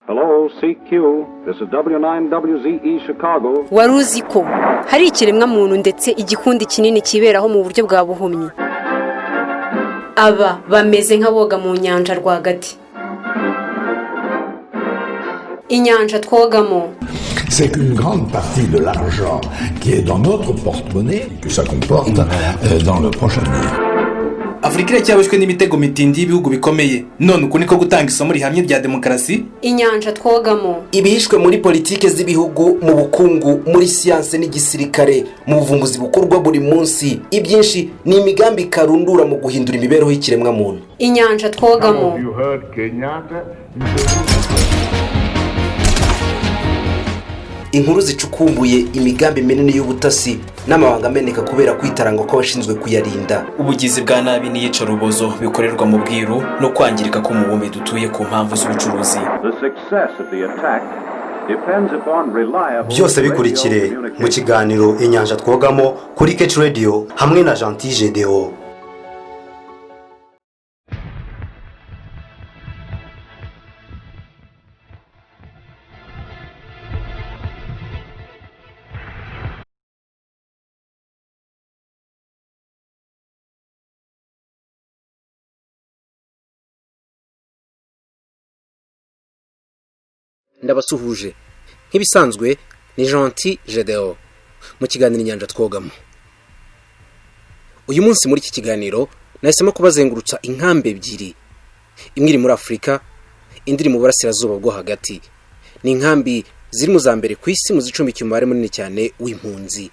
Hello, CQ. This is W9WZE Chicago. Wari uzi ko hari ikiremwa muntu ndetse igikundi kinini kiberaho mu buryo bwa buhumyi. Aba bameze nk'aboga mu nyanja rwagati. Inyanja twogamo. C'est qu'une grande partie de l'argent qui est dans notre porte-monnaie que ça comporte dans le prochain avenir. Afrika iracyabashwe n'imitego mitindi y'ibihugu bikomeye none uko niko gutanga isomo rihamye rya demokarasi. Inyanja twogamo ibihishwe muri politike z'ibihugu, mu bukungu, muri siyanse n'igisirikare, mu buvumbuzi bukorwa buri munsi, ibyinshi ni imigambi karundura mu guhindura imibereho y'ikiremwa muntu. Inyanja twogamo. Inkuru zicukumbuye, imigambi minini y'ubutasi n'amabanga ameneka kubera kwitaranga kw'abashinzwe kuyarinda. Ubugizi bwa nabi n'iyicarubozo bikorerwa mu bwiru no kwangirika ko mu bumwe dutuye ku mpamvu z'ubucuruzi. Byose bikurikire mu kiganiro Inyanja twogamo kuri Catch Radio hamwe na Gentil Gedeo. Ndabasuhuje nk'ibisanzwe ni Gentil Gedeo mu kiganiro Inyanja twogamo. Uyu munsi muri iki kiganiro nahisemo kubazengurutsa inkambi ebyiri, imwe iri muri Afrika, indi iri mu burasirazuba bwo hagati. Ni inkambi ziri mu za mbere ku isi mu zicumbikiye umubare munini cyane w'impunzi.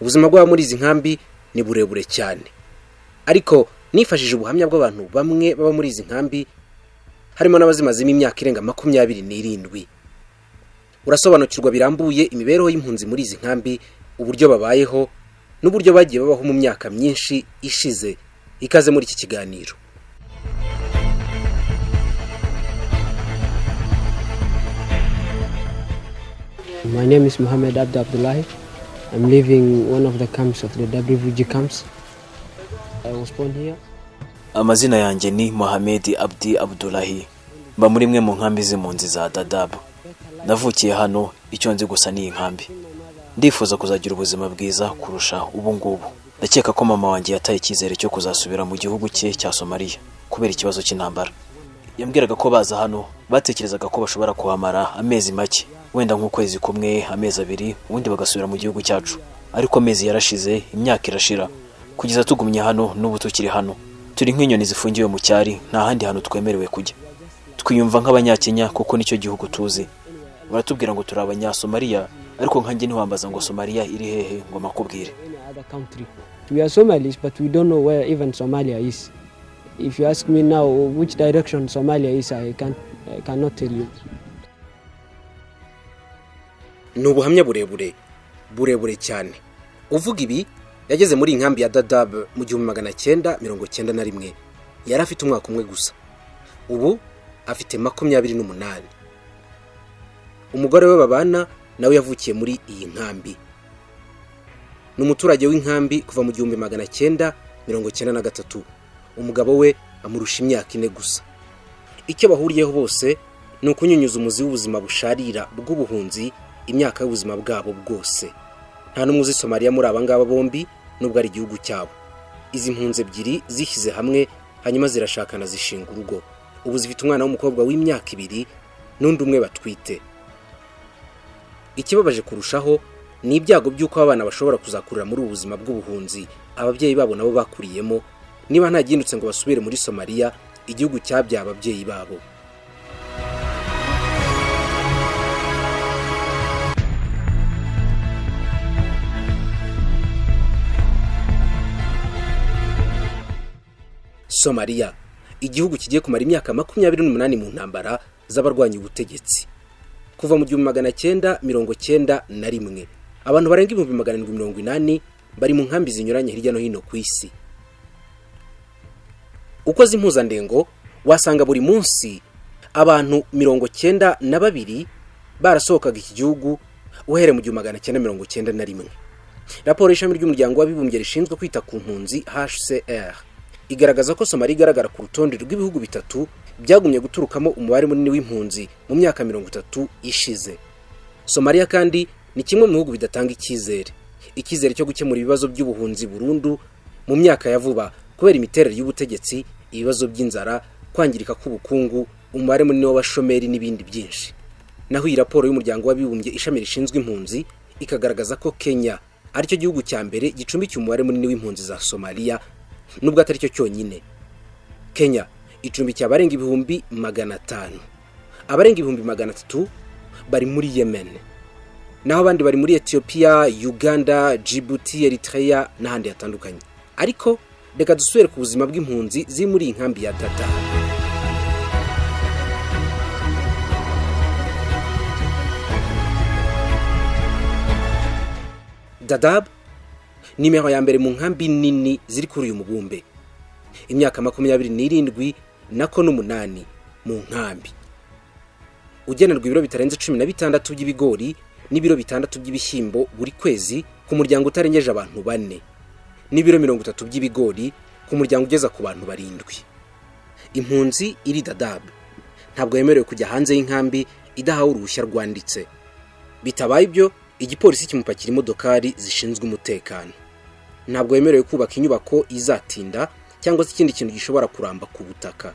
Ubuzima bw'aba muri izi nkambi ni burebure cyane, ariko nifashije ubuhamya bw'abantu bamwe baba muri izi nkambi, harimo n'abazimazemo imyaka irenga 27. Urasobanukirwa birambuye imibereho y'impunzi muri izi nkambi, uburyo babayeho n'uburyo bagiye babaho mu myaka myinshi ishize. Ikaze muri iki kiganiro. My name is Mohammed Abdullahi. I'm living one of the camps of the Dadaab refugee camps. I was born here. Amazina yanjye ni Mohammed Abdullahi. Mba muri mwe mu nkambi z'impunzi za Dadaab. Navukiye hano, icyo nzi gusa ni inkambi. Ndifuza kuzagira ubuzima bwiza kurusha ubu ngubu. Ndakeka ko mama wanjye yataye icyizere cyo kuzasubira mu gihugu cye cya Somalia kubera ikibazo cy'intambara. Yambwiraga ko baza hano batekerezaga ko bashobora kuhamara amezi make, wenda nk'ukwezi kumwe, amezi 2, ubundi bagasubira mu gihugu cyacu. Ariko amezi yarashize, imyaka irashira, kugeza tugumye hano n'ubu tukiri hano. Turi nk'inyoni zifungiwe mu cyari, nta handi hantu twemerewe kujya. Twiyumva nk'abanyakenya kuko nicyo gihugu tuzi. Baratubwira ngo turi abanyasomalia, ariko nkanjye ntiwambaza ngo Somalia iri hehe ngo makubwire. We are Somalis, but we don't know where even Somalia is. If you ask me now which direction Somalia is, I cannot tell you. Nubuhamya burebure cyane. Uvuga ibi yageze muri inkambi ya Dadaab mu 1991. Yari afite umwaka umwe gusa. Ubu afite 28. Umugore we babana nawe yavukiye muri iyi nkambi. N'umuturage w'inkambi kuva mu 1993. Umugabo we amurusha imyaka 4 gusa. Icyo bahuriyeho bose ni ukunyunyuza umuzi w'ubuzima busharira bw'ubuhunzi imyaka y'ubuzima bwabo bwose. Nta n'umwe uzi Somalia muri abangaba bombi nubwo ari igihugu cyabo. Izi mpunzi ebyiri zishyize hamwe hanyuma zirashakana zishinga urugo. Ubu zifite umwana w'umukobwa w'imyaka 2 n'undi umwe batwite. Ikibabaje kurushaho ni ibyago by'uko abana bashobora kuzakurira muri ubuzima bw'ubuhunzi ababyeyi babo nabo bakuriyemo, niba nta gihindutse ngo basubire muri Somalia, igihugu cyabyaye ababyeyi babo. Somalia, igihugu kigiye kumara imyaka 28 mu ntambara z'abarwanya ubutegetsi. Kuva mu 1991, abantu barenga 780 bari mu nkambi zinyuranye hirya no hino ku isi. Uko zimpuzandengo wasanga buri munsi abantu 92 barasohokaga iki gihugu uhere mu 1991. Raporo y'ishami ry'umuryango w'abibumbye rishinzwe kwita ku mpunzi HCR igaragaza ko Somalia igaragara ku rutonde rw'ibihugu bitatu byagumye guturukamo umubare munini w'impunzi mu myaka 30 ishize. Somalia kandi ni kimwe mu bihugu bidatanga icyizere cyo gukemura ibibazo by'ubuhunzi burundu mu myaka ya vuba kubera imiterere y'ubutegetsi, ibibazo by'inzara, kwangirika k'ubukungu, umubare munini w'abashomeri n'ibindi byinshi. Naho iyi raporo y'umuryango w'abibumbye ishami rishinzwe impunzi ikagaragaza ko Kenya ari cyo gihugu cya mbere gicumbikiye umubare munini w'impunzi za Somalia, nubwo atari cyo cyonyine. Kenya icumbikiye abarenga 500,000. Abarenga 300,000 bari muri Yemen. Naho abandi bari muri Ethiopia, Uganda, Djibouti, Eritrea n'ahandi hatandukanye. Ariko reka dusubire ku buzima bw'impunzi ziri muri iyi nkambi ya Dadaab. Dadaab nimero ya mbere mu nkambi nini ziri kuri uyu mubumbe. Imyaka 27 nako n'umunani mu nkambi. Ugenerwa ibiro bitarenze 16 by'ibigori n'ibiro 6 by'ibishyimbo buri kwezi ku muryango utarengeje abantu 4, n'ibiro 30 by'ibigori ku muryango ugeza ku bantu 7. Impunzi iri Dadaab ntabwo yemerewe kujya hanze y'inkambi idahawe uruhushya rwanditse. Bitabaye ibyo, igipolisi kimupakira imodokari zishinzwe umutekano. Ntabwo yemerewe kubaka inyubako izatinda cyangwa se ikindi kintu gishobora kuramba ku butaka.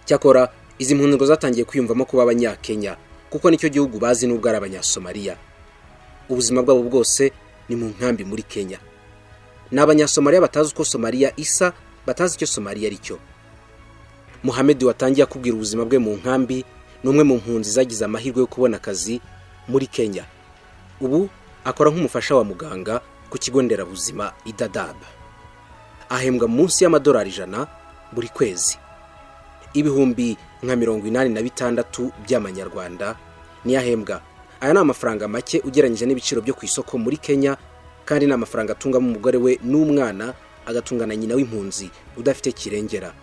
Cyakora izi mpunzi ngo zatangiye kwiyumvamo kuba abanyakenya kuko nicyo gihugu bazi n'ubwo ari abanyasomalia. Ubuzima bwabo bwose ni mu nkambi muri Kenya. N'abanyasomalia batazi uko Somalia isa, batazi icyo Somalia ari cyo. Mohamed watangiye kubwira ubuzima bwe mu nkambi n'umwe mu mpunzi zagize amahirwe yo kubona akazi muri Kenya. Ubu akora nk'umufasha wa muganga ku kigo nderabuzima i Dadaab. Ahembwa munsi y'amadolari 100 buri kwezi. Ibihumbi nka 86 by'amanyarwanda ni ahembwa. Aya ni amafaranga make ugereranyije n'ibiciro byo ku isoko muri Kenya, kandi ni amafaranga atunga mu mugore we n'umwana, agatunga na nyina w'impunzi udafite kirengera,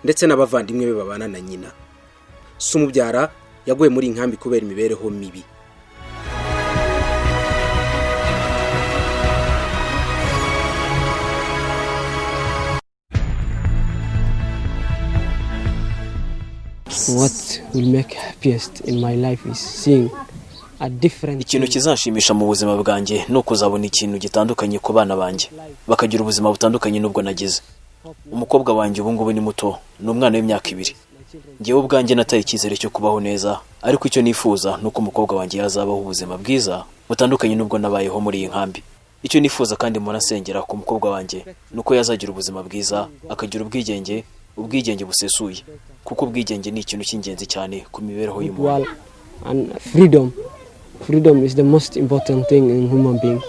ndetse n'abavandimwe be babana na nyina. Sumubyara yaguye muri inkambi kubera imibereho mibi. What will make happiest in my life is seeing a different. Ikintu kizanshimisha mu buzima bwanjye no kuzabona ikintu gitandukanye ku bana banjye bakagira ubuzima butandukanye n'ubwo nagize. Umukobwa wanjye ubu ngubu ni muto, ni umwana w'imyaka 2. Ngewe ubwanjye nataye icyizere cyo kubaho neza, ariko icyo nifuza nuko umukobwa wanjye yazabaho ubuzima bwiza butandukanye n'ubwo nabayeho muri iyi nkambi. Icyo nifuza kandi murasengera ku mukobwa wanjye nuko yazagira ubuzima bwiza, akagira ubwigenge busesuye, kuko ubwigenge ni ikintu cy'ingenzi cyane ku mibereho y'umuntu. And freedom is the most important thing in human being.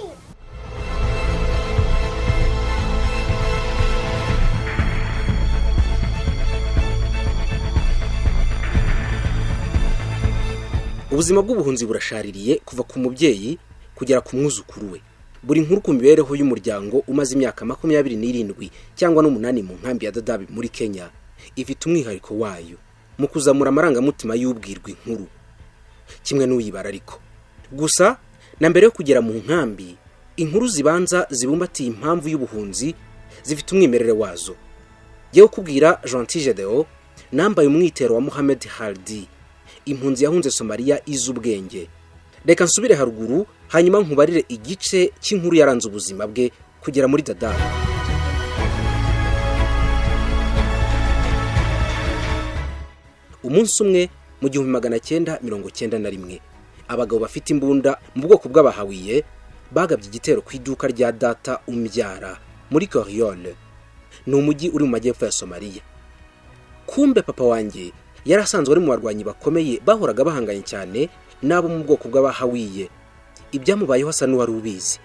Ubuzima bw'ubuhunzi burashaririye kuva ku mubyeyi kugera ku mwuzukuru we. Buri nkuru ku mibereho y'umuryango umaze imyaka 27 cyangwa n'8 mu nkambi ya Dadaab muri Kenya ifite umwihariko wayo mu kuzamura amarangamutima y'ubwirwa inkuru, kimwe n'uyibara. Ariko gusa na mbere yo kugera mu nkambi, inkuru zibanza zibumbatiye impamvu y'ubuhunzi zifite umwimerere wazo. Yewe kubwira Zituye nambaye umwitero wa Mohamed Haldi, impunzi yahunze Somalia iz'ubwenge. Reka nsubire haruguru hanyuma nkubarire igice cy'inkuru yaranze ubuzima bwe kugera muri Dadaab. Umunsi umwe mu 1991, abagabo bafite imbunda mu bwoko bw'abahawiye bagabye igitero ku iduka rya data umbyara muri Koriole, ni umujyi uri mu majyepfo ya Somalia. Kumbe papa wanjye yarasanzwe ari mu barwanyi bakomeye bahoraga bahanganye cyane nabo mu bwoko bw'abahawiye. Ibyamubayeho asa n'uwari ubizi.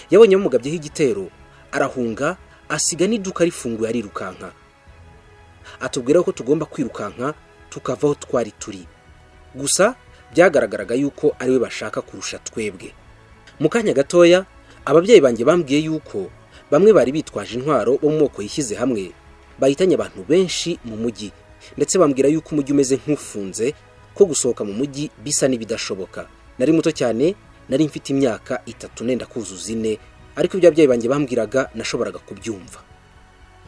Yabonye bamugabyeho igitero, arahunga, asiga n'iduka rifunguye arirukanka. Atubwira ko tugomba kwirukanka tukavaho twari turi. Gusa byagaragaraga yuko ari we bashaka kurusha twebwe. Mu kanya gatoya ababyeyi banjye bambwiye yuko bamwe bari bitwaje intwaro bo mu moko yishyize hamwe bahitanye abantu benshi mu mujyi, ndetse bambwira yuko umujyi umeze nk'ufunze, ko gusohoka mu mujyi bisa n'ibidashoboka. Nari muto cyane, nari mfite imyaka 3 nenda kuzuza 4, ariko ibyo ababyeyi banjye bambwiraga nashoboraga kubyumva.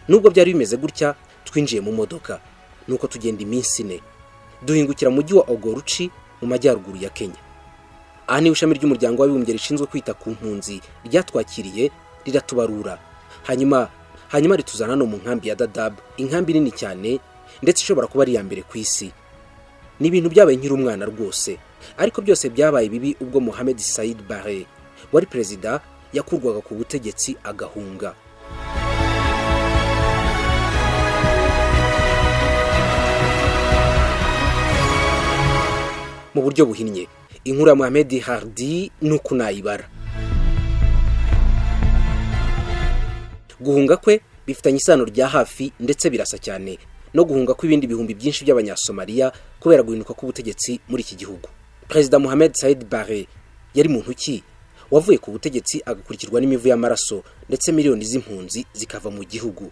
Nubwo byari bimeze gutya, twinjiye mu modoka. nuko tugenda iminsi 4 duhingukira mu mujyi wa Ogoruchi mu majyaruguru ya Kenya. Aha ni ishami ry'umuryango w'abibumbye rishinzwe kwita ku mpunzi ryatwakiriye riratubarura, hanyuma rituzana no mu nkambi ya Dadaab, inkambi nini cyane ndetse ishobora kuba ari ya mbere ku isi. Ni ibintu byabaye nkiri umwana rwose, ariko byose byabaye bibi ubwo Mohamed Said Barre wari perezida yakurwaga ku butegetsi agahunga. Mu buryo buhinnye, inkuru ya Mohamed Hardi nuko nayibara. Guhunga kwe bifitanye isano rya hafi ndetse birasa cyane no guhunga kw'ibindi bihumbi byinshi by'abanyasomaliya kubera guhinduka k'ubutegetsi muri iki gihugu. Perezida Mohamed Said Barre yari muntu ki wavuye ku butegetsi agakurikirwa n'imivu y'amaraso ndetse miliyoni z'impunzi zikava mu gihugu.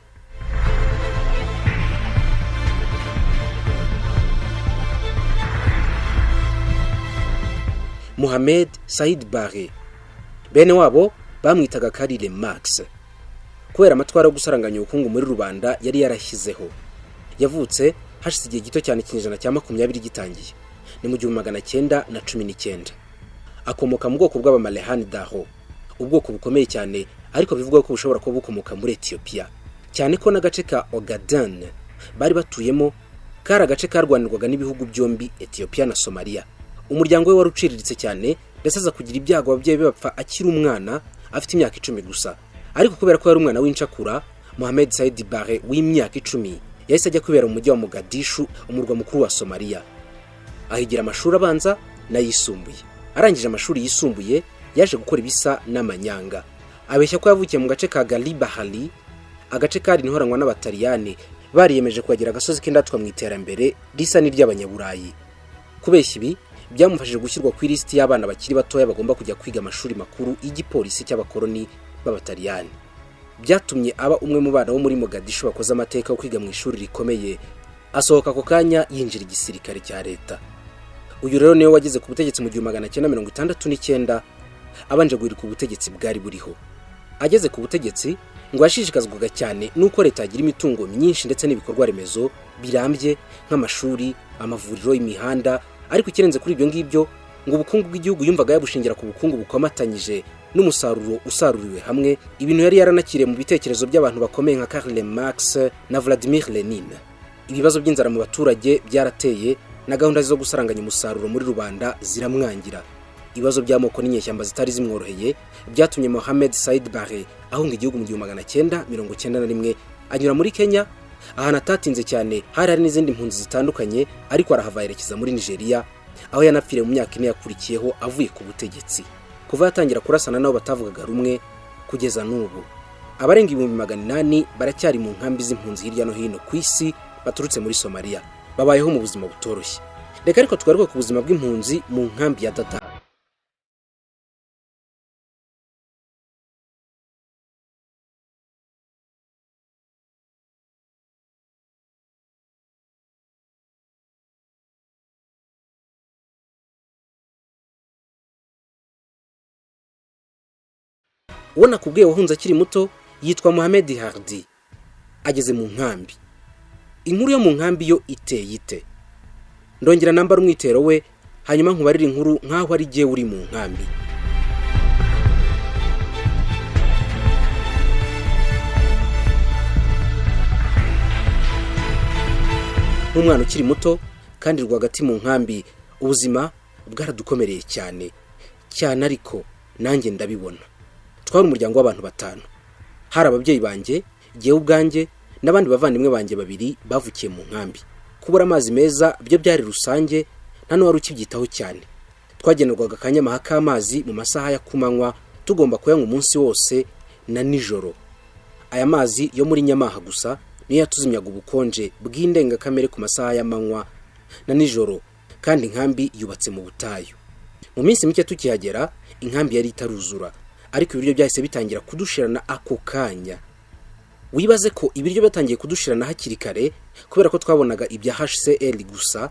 Mohamed Said Barre bene wabo bamwitaga Karire Max kubera amatwara yo gusaranganya ubukungu muri rubanda yari yarashyizeho. Yavutse hashize igihe gito cyane kinyejana cya 20 gitangiye, ni mu 1919. Akomoka mu bwoko bw'abamalehani daho, ubwoko bukomeye cyane ariko bivugwa ko bushobora kuba bukomoka muri Ethiopia, cyane ko n'agace ka Ogaden bari batuyemo kari agace karwanirwaga n'ibihugu byombi Ethiopia na Somalia. Umuryango we wari uciriritse cyane ndetse aza kugira ibyago ababyeyi be bapfa akiri umwana afite imyaka 10 gusa. Ariko kubera ko yari umwana w'incakura, Mohamed Said Barre w'imyaka 10 yahise ajya kwibera mu mujyi wa Mogadishu, umurwa mukuru wa Somalia. Ahigira amashuri abanza n'ayisumbuye. Arangije amashuri yisumbuye yaje gukora ibisa n'amanyanga. Abeshya ko yavukiye mu gace ka Galibahali, agace kari inhoranwa n'abataliyani bariyemeje kugira agasozi k'indatwa mu iterambere risa n'iry'abanyaburayi. Kubeshya ibi byamufashije gushyirwa ku listi y'abana bakiri batoya bagomba kujya kwiga amashuri makuru y'igipolisi cy'abakoloni b'abataliyani. Byatumye aba umwe mu bana bo muri Mogadishu bakoze amateka yo kwiga mu ishuri rikomeye, asohoka ako kanya yinjira igisirikare cya leta. Uyu rero niwe wageze ku butegetsi mu 1969 abanje guhirika ubutegetsi bwari buriho. Ageze ku butegetsi ngo yashishikazwaga cyane nuko leta yagira imitungo myinshi ndetse n'ibikorwa remezo birambye nk'amashuri, amavuriro, imihanda, ariko ikirenze kuri ibyo ngibyo ngo ubukungu bw'igihugu yumvaga yabushingira ku bukungu bukomatanyije n'umusaruro usaruriwe hamwe, ibintu yari yaranakiriye mu bitekerezo by'abantu bakomeye nka Karl Marx na Vladimir Lenin. Ibibazo by'inzara mu baturage byarateye na gahunda zo gusaranganya umusaruro muri rubanda ziramwangira. Ibibazo by'amoko n'inyeshyamba zitari zimworoheye byatumye Mohamed Said Barre ahunga igihugu mu 1991 anyura muri Kenya, ahantu atatinze cyane. Hari n'izindi mpunzi zitandukanye, ariko arahava yerekeza muri Nigeria, aho yanapfiriye mu myaka 4 yakurikiyeho avuye ku butegetsi. Kuva yatangira kurasana nabo batavugaga rumwe kugeza n'ubu, abarenga 800 baracyari mu nkambi z'impunzi hirya no hino ku isi baturutse muri Somalia, babayeho mu buzima butoroshye. Reka ariko tugaruke ku buzima bw'impunzi mu nkambi ya Dadaab. Ubona kubwiye wahunze akiri muto yitwa Mohamed Hardi. Ageze mu nkambi. Inkuru yo mu nkambi yo iteye ite? Ndongera nambara umwitero we, hanyuma nkubarira inkuru nkaho ari giye uri mu nkambi. Umwana ukiri muto kandi rwagati mu nkambi, ubuzima bwaradukomereye cyane ariko nanjye ndabibona. Twari umuryango w'abantu 5. Hari ababyeyi banjye, giye ubwanjye n'abandi bavandimwe banjye 2 bavukiye mu nkambi. Kubura amazi meza byo byari rusange, nta n'uwari ukibyitaho cyane. Twagenerwaga akanyamaha k'amazi mu masaha ya kumanywa, tugomba kuyanywa umunsi wose na nijoro. Aya mazi yo muri Nyamaha gusa niyo yatuzimyaga ubukonje bw'indengakamere ku masaha y'amanywa na nijoro, kandi inkambi yubatse mu butayu. Mu minsi mike tukihagera, inkambi yari itaruzura, ariko ibiryo byahise bitangira kudushirana ako kanya. Wibaze ko ibiryo batangiye kudushirana hakiri kare kubera ko twabonaga ibya HCR gusa,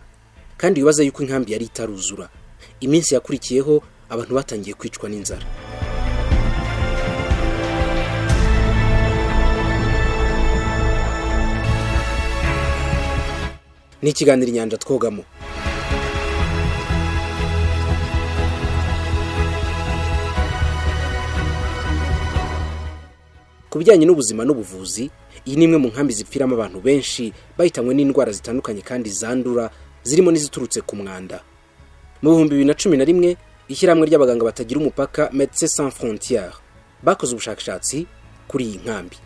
kandi wibaze yuko inkambi yari itaruzura. Iminsi yakurikiyeho abantu batangiye kwicwa n'inzara. ni ikiganiro inyanja twogamo. Ku bijyanye n'ubuzima n'ubuvuzi, iyi ni imwe mu nkambi zipfiramo abantu benshi bahitanywe n'indwara zitandukanye kandi zandura, zirimo n'iziturutse ku mwanda. Mu 2011 ishyirahamwe ry'abaganga batagira umupaka Médecins Sans Frontières bakoze ubushakashatsi kuri iyi nkambi.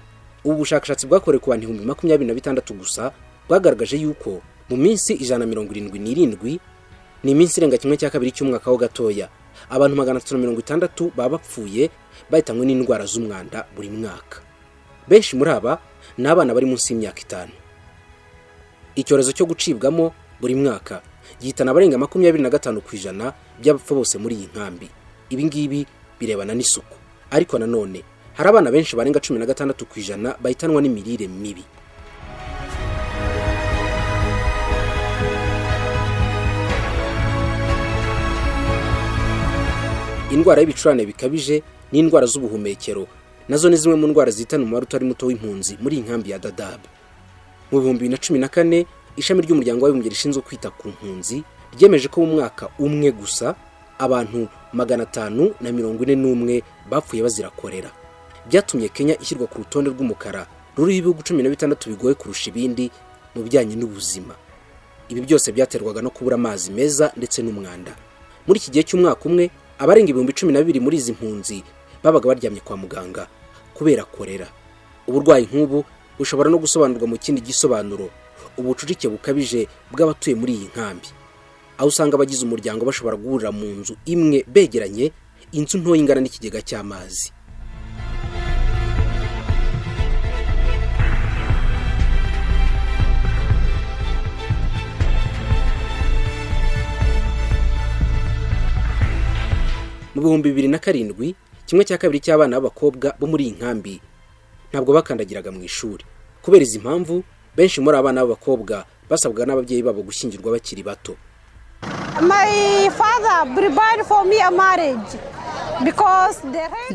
Ubu bushakashatsi bwakorewe ku bantu 26 gusa bwagaragaje yuko mu minsi 177 ni iminsi irenga kimwe cya kabiri cy'umwaka wo gatoya, abantu 360 babapfuye bahitanywe n'indwara z'umwanda buri mwaka. Benshi muri aba ni abana bari munsi y'imyaka 5. Icyorezo cyo gucibwamo buri mwaka gihitana abarenga 25% by'abapfa bose muri iyi nkambi. Ibi ngibi birebana n'isuku, ariko nanone hari abana benshi barenga 16% bahitanwa n'imirire mibi. Indwara y'ibicurane bikabije n'indwara z'ubuhumekero nazo ni zimwe mu ndwara zitana umubare utari muto w'impunzi muri inkambi ya Dadaab. Mu 2014 ishami ry'umuryango w'abibumbye rishinzwe kwita ku mpunzi ryemeje ko mu mwaka umwe gusa abantu 541 bapfuye bazira korera. Byatumye Kenya ishyirwa ku rutonde rw'umukara ruriho ibihugu 16 bigoye kurusha ibindi mu bijyanye n'ubuzima. Ibi byose byaterwaga no kubura amazi meza ndetse n'umwanda. Muri iki gihe cy'umwaka umwe abarenga 12,000 muri izi mpunzi babaga baryamye kwa muganga kubera korera. Uburwayi nk'ubu bushobora no gusobanurwa mu kindi gisobanuro, ubucucike bukabije bw'abatuye muri iyi nkambi, aho usanga abagize umuryango bashobora guhurira mu nzu imwe begeranye, inzu ntoya ingana n'ikigega cy'amazi. Mu 2007 kimwe cya kabiri cy'abana b'abakobwa bo muri iyi nkambi ntabwo bakandagiraga mu ishuri. Kubera izi mpamvu benshi muri abana b'abakobwa basabwa n'ababyeyi babo gushyingirwa bakiri bato. My father prepared for me a marriage because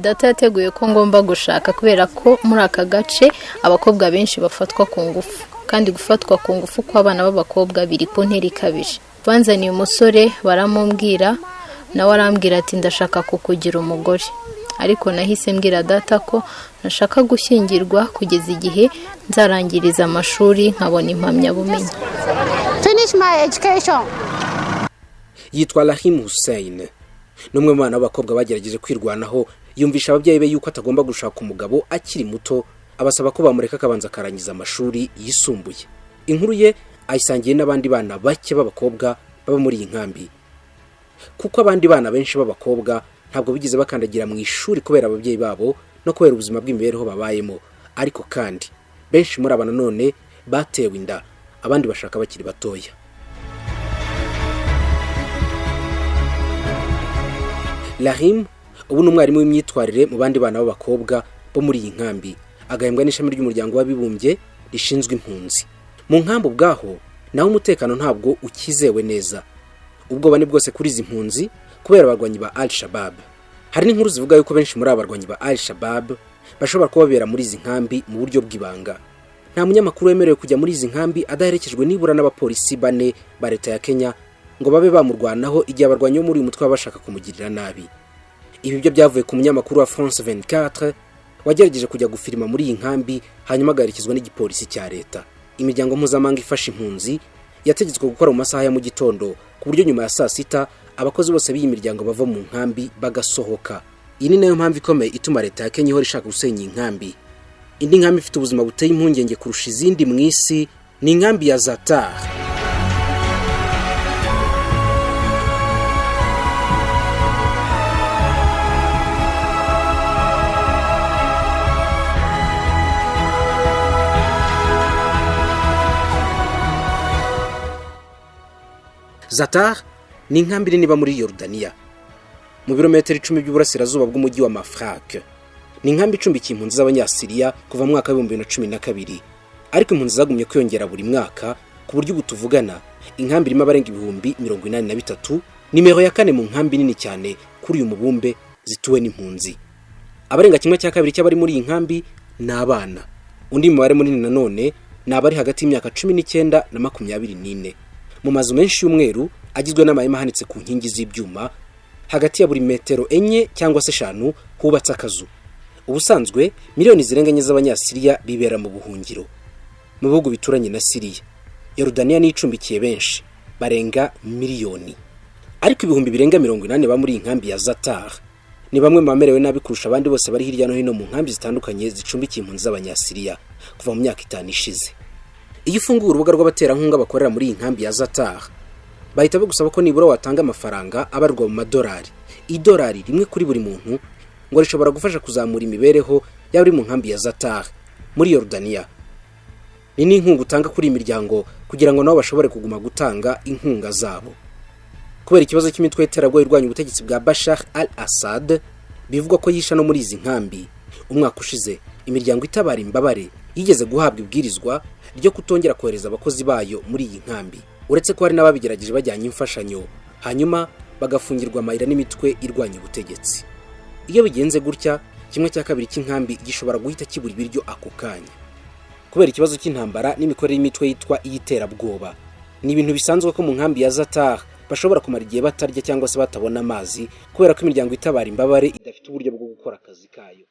data yateguye ko ngomba gushaka kubera ko muri aka gace abakobwa benshi bafatwa ku ngufu, kandi gufatwa ku ngufu kw'abana b'abakobwa biri ku ntera ikabije. Banzaniye umusore baramubwira, nawe arambwira ati ndashaka kukugira umugore, ariko nahise mbwira data ko nashaka gushyingirwa kugeza igihe nzarangiriza amashuri nkabona impamyabumenyi. Finish my education. Yitwa Rahim Hussein, n'umwe mu bana b'abakobwa bagerageje kwirwanaho, yumvisha ababyeyi be yuko atagomba gushaka umugabo akiri muto, abasaba ko bamureka akabanza akarangiza amashuri yisumbuye. Inkuru ye ayisangiye n'abandi bana bake b'abakobwa baba muri iyi nkambi, kuko abandi bana benshi b'abakobwa ntabwo bigize bakandagira mu ishuri kubera ababyeyi babo no kubera ubuzima bw'imibereho babayemo, ariko kandi benshi muri aba nanone batewe inda, abandi bashaka bakiri batoya. Rahim ubu ni umwarimu w'imyitwarire mu bandi bana b'abakobwa bo muri iyi nkambi, agahembwa n'ishami ry'umuryango w'abibumbye rishinzwe impunzi. Mu nkambi ubwaho naho umutekano ntabwo ukizewe neza, ubwoba ni bwose kuri izi mpunzi kubera abarwanyi ba Al-Shabaab. Hari n'inkuru zivuga yuko benshi muri abarwanyi ba Al-Shabaab bashobora kubabera muri izi nkambi mu buryo bw'ibanga. Nta munyamakuru wemerewe kujya muri izi nkambi adaherekejwe nibura n'abapolisi 4 ba leta ya Kenya ngo babe bamurwanaho igihe abarwanyi bo muri uyu mutwe bashaka kumugirira nabi. Ibi byo byavuye ku munyamakuru wa France 24 wagerageje kujya gufirima muri iyi nkambi, hanyuma agaherekezwa n'igipolisi cya leta. Imiryango mpuzamahanga ifasha impunzi yategetswe gukora mu masaha ya mu gitondo, ku buryo nyuma ya saa 6 abakozi bose b'iyi miryango bava mu nkambi bagasohoka. Iyi ni nayo mpamvu ikomeye ituma leta ya Kenya ihora ishaka gusenya inkambi. Indi nkambi ifite ubuzima buteye impungenge kurusha izindi mu isi ni inkambi ya Zatar. Zatar ni inkambi nini iba muri Yordania mu birometero 10 by'uburasirazuba bw'umujyi wa Mafraq. Ni inkambi icumbikiye impunzi z'abanyasiriya kuva mu mwaka wa 2012, ariko impunzi zagumye kwiyongera buri mwaka ku buryo butuvugana inkambi irimo abarenga 83,000, nimero ya 4 mu nkambi nini cyane kuri uyu mubumbe zituwe n'impunzi. Abarenga kimwe cya kabiri cy'abari muri iyi nkambi ni abana. Undi mubare munini nanone ni abari hagati y'imyaka 19 na 24. Mu mazu menshi y'umweru agizwe n'amahema ahanitse ku nkingi z'ibyuma, hagati ya buri metero 4 cyangwa se 5 hubatse akazu. Ubusanzwe miliyoni zirenga enye z'abanyasiriya bibera mu buhungiro mu bihugu bituranye na Siriya. Yorodaniya ni icumbikiye benshi barenga miliyoni, ariko ibihumbi birenga 80 ba muri inkambi ya Zituye ni bamwe mu bamerewe nabi kurusha abandi bose bari hirya no hino mu nkambi zitandukanye zicumbikiye impunzi z'abanyasiriya kuva mu myaka 5 ishize. Iyo ufunguye urubuga rw'abaterankunga bakorera muri inkambi ya Zituye, bahita bagusaba ko nibura watanga amafaranga abarwa mu madolari. Idolari rimwe kuri buri muntu ngo rishobora gufasha kuzamura imibereho y'abari mu nkambi ya Zituye muri Yorodaniya. Ni n'inkunga utanga kuri imiryango kugira ngo nabo bashobore kuguma gutanga inkunga zabo. Kubera ikibazo cy'imitwe y'iterabwoba irwanya ubutegetsi bwa Bashar al-Assad, bivugwa ko yisha no muri izi nkambi. Umwaka ushize imiryango itabara imbabare yigeze guhabwa ibwirizwa ryo kutongera kohereza abakozi bayo muri iyi nkambi, uretse ko hari n'ababigerageje bajyanye imfashanyo hanyuma bagafungirwa amayira n'imitwe irwanya ubutegetsi. Iyo bigenze gutya, 1/2 cy'inkambi gishobora guhita kibura ibiryo ako kanya. Kubera ikibazo cy'intambara n'imikorere y'imitwe yitwa iy'iterabwoba, ni ibintu bisanzwe ko mu nkambi ya Zituye bashobora kumara igihe batarya cyangwa se batabona amazi kubera ko imiryango itabara imbabare idafite uburyo bwo gukora akazi kayo.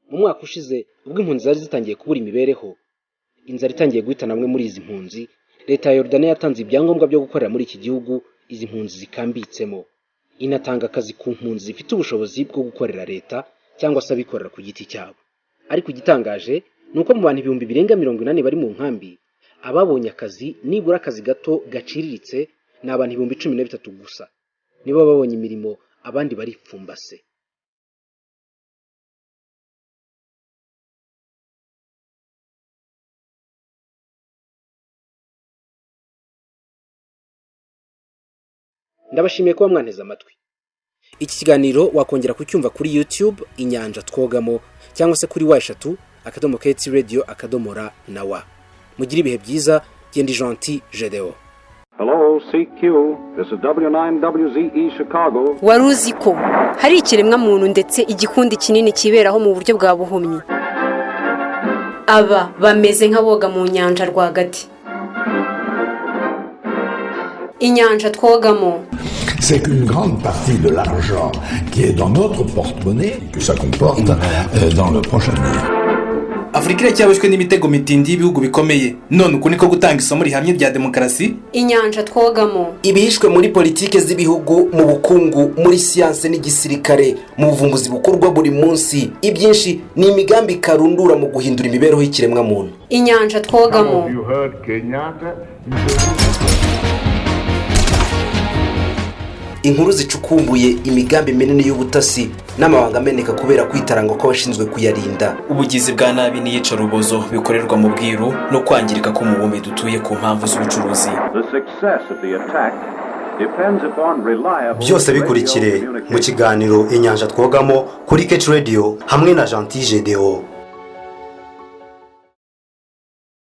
Mu mwaka ushize ubwo impunzi zari zitangiye kubura imibereho, inzara itangiye guhita namwe muri izi mpunzi, leta ya Yorodaniya yatanze ibyangombwa byo gukorera muri iki gihugu izi mpunzi zikambitsemo. Inatanga akazi ku mpunzi zifite ubushobozi bwo gukorera leta cyangwa se abikorera ku giti cyabo. Ariko igitangaje ni uko mu bantu ibihumbi birenga 80 bari mu nkambi, ababonye akazi nibura akazi gato gaciriritse ni abantu 13 gusa. Nibo babonye imirimo, abandi baripfumbase. Ndabashimiye kuba mwanteze amatwi. Iki kiganiro wakongera kucyumva kuri YouTube Inyanja Twogamo cyangwa se kuri wa3.radio.ra na wa. Mugire ibihe byiza, Gendi Gentil Jedeo. Hello, CQ. This is W9WZE Chicago. Waruzi ko hari ikiremwa muntu ndetse igikundi kinini kiberaho mu buryo bwa buhumyi. Aba bameze nk'aboga mu nyanja rwagati. Inyanja Twogamo. C'est qu'une grande partie de l'argent qui est dans notre porte-monnaie que ça comporte dans le prochain avenir. Afrika cyabashwe n'imitego mitindi y'ibihugu bikomeye, none uko niko gutanga isomo rihamye rya demokarasi. Inyanja Twogamo. Ibihishwe muri politike z'ibihugu, mu bukungu, muri siyanse n'igisirikare, mu buvumbuzi bukorwa buri munsi, ibyinshi ni imigambi karundura mu guhindura imibereho y'ikiremwa muntu. Inyanja Twogamo. Inkuru zicukumbuye, imigambi minini y'ubutasi n'amabanga ameneka kubera kwitaranga kw'abashinzwe kuyarinda. Ubugizi bwa nabi n'iyicarubozo bikorerwa mu bwiru no kwangirika k'umubumbe dutuye ku mpamvu z'ubucuruzi. Byose bikurikire mu kiganiro Inyanja Twogamo kuri Radio hamwe na Gentil Jedeo.